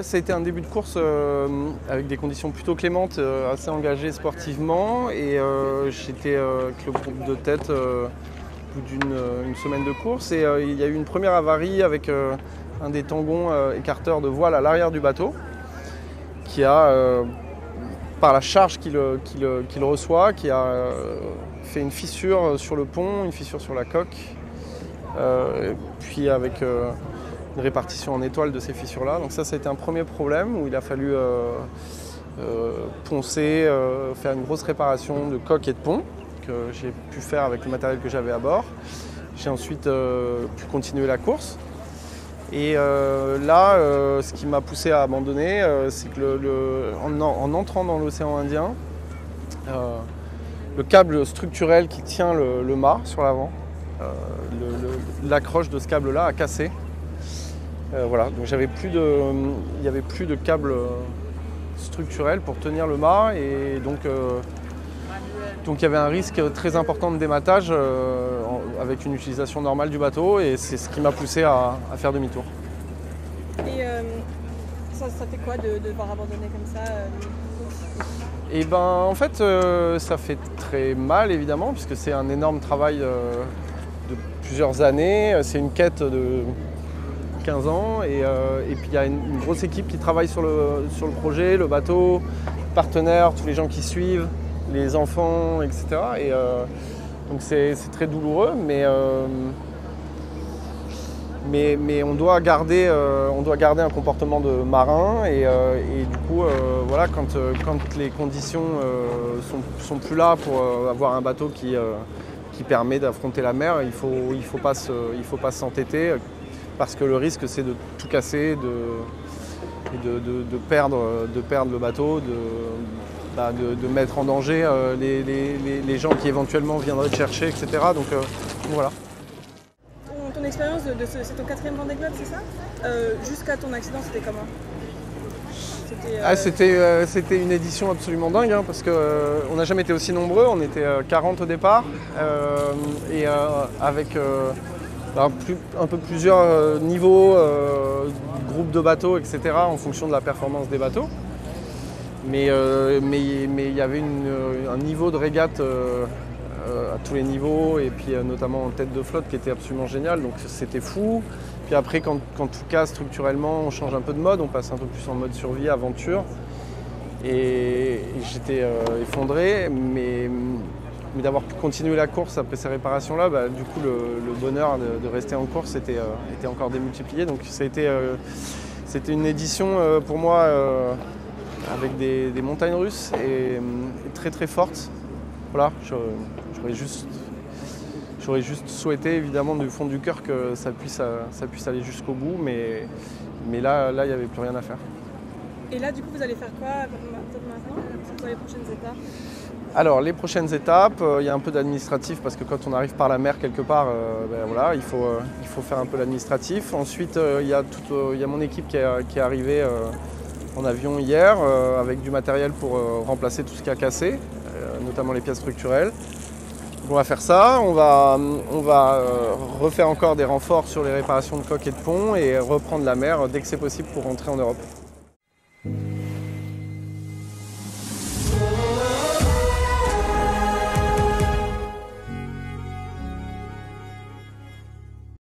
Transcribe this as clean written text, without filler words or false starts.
Ça a été un début de course avec des conditions plutôt clémentes, assez engagé sportivement, et j'étais avec le groupe de tête au bout d'une semaine de course, et il y a eu une première avarie avec un des tangons écarteurs de voile à l'arrière du bateau qui a, par la charge qu'il reçoit, qui a fait une fissure sur le pont, une fissure sur la coque, puis avec une répartition en étoiles de ces fissures-là. Donc ça a été un premier problème où il a fallu poncer, faire une grosse réparation de coque et de pont que j'ai pu faire avec le matériel que j'avais à bord. J'ai ensuite pu continuer la course. Et là, ce qui m'a poussé à abandonner, c'est que en entrant dans l'océan Indien, le câble structurel qui tient le mât sur l'avant, l'accroche de ce câble-là a cassé. Voilà, donc il n'y avait plus de câble structurel pour tenir le mât, et donc il y avait un risque très important de dématage avec une utilisation normale du bateau, et c'est ce qui m'a poussé à faire demi-tour. Et ça fait quoi de devoir abandonner comme ça Et ben en fait ça fait très mal évidemment, puisque c'est un énorme travail de plusieurs années, c'est une quête de 15 ans, et puis il y a une grosse équipe qui travaille sur le projet, le bateau, les partenaires, tous les gens qui suivent, les enfants, etc. Et donc c'est très douloureux, mais on doit garder un comportement de marin, et du coup voilà, quand les conditions sont plus là pour avoir un bateau qui permet d'affronter la mer, il faut pas s'entêter, parce que le risque c'est de tout casser, de perdre le bateau, de mettre en danger les gens qui éventuellement viendraient te chercher, etc. Donc voilà. Ton expérience c'est ton 4e Vendée Globe, c'est ça? Jusqu'à ton accident, c'était comment? C'était une édition absolument dingue, hein, parce qu'on n'a jamais été aussi nombreux. On était 40 au départ, et avec un peu plusieurs niveaux, groupes de bateaux, etc. en fonction de la performance des bateaux. Mais il y avait un niveau de régate à tous les niveaux, et puis notamment en tête de flotte qui était absolument génial, donc c'était fou. Puis après, quand tout casse structurellement, on change un peu de mode, on passe un peu plus en mode survie, aventure, et j'étais effondré, mais d'avoir pu continuer la course après ces réparations-là, du coup le bonheur de rester en course était encore démultiplié. Donc c'était une édition pour moi avec des montagnes russes et très très fortes. Voilà, j'aurais juste souhaité évidemment du fond du cœur que ça puisse aller jusqu'au bout, mais là il n'y avait plus rien à faire. Et là du coup vous allez faire quoi maintenant? C'est quoi les prochaines étapes? Alors les prochaines étapes, il y a un peu d'administratif, parce que quand on arrive par la mer quelque part, voilà, il faut faire un peu l'administratif. Ensuite il y a mon équipe qui est arrivée en avion hier avec du matériel pour remplacer tout ce qui a cassé, notamment les pièces structurelles. On va faire ça, on va refaire encore des renforts sur les réparations de coques et de ponts, et reprendre la mer dès que c'est possible pour rentrer en Europe.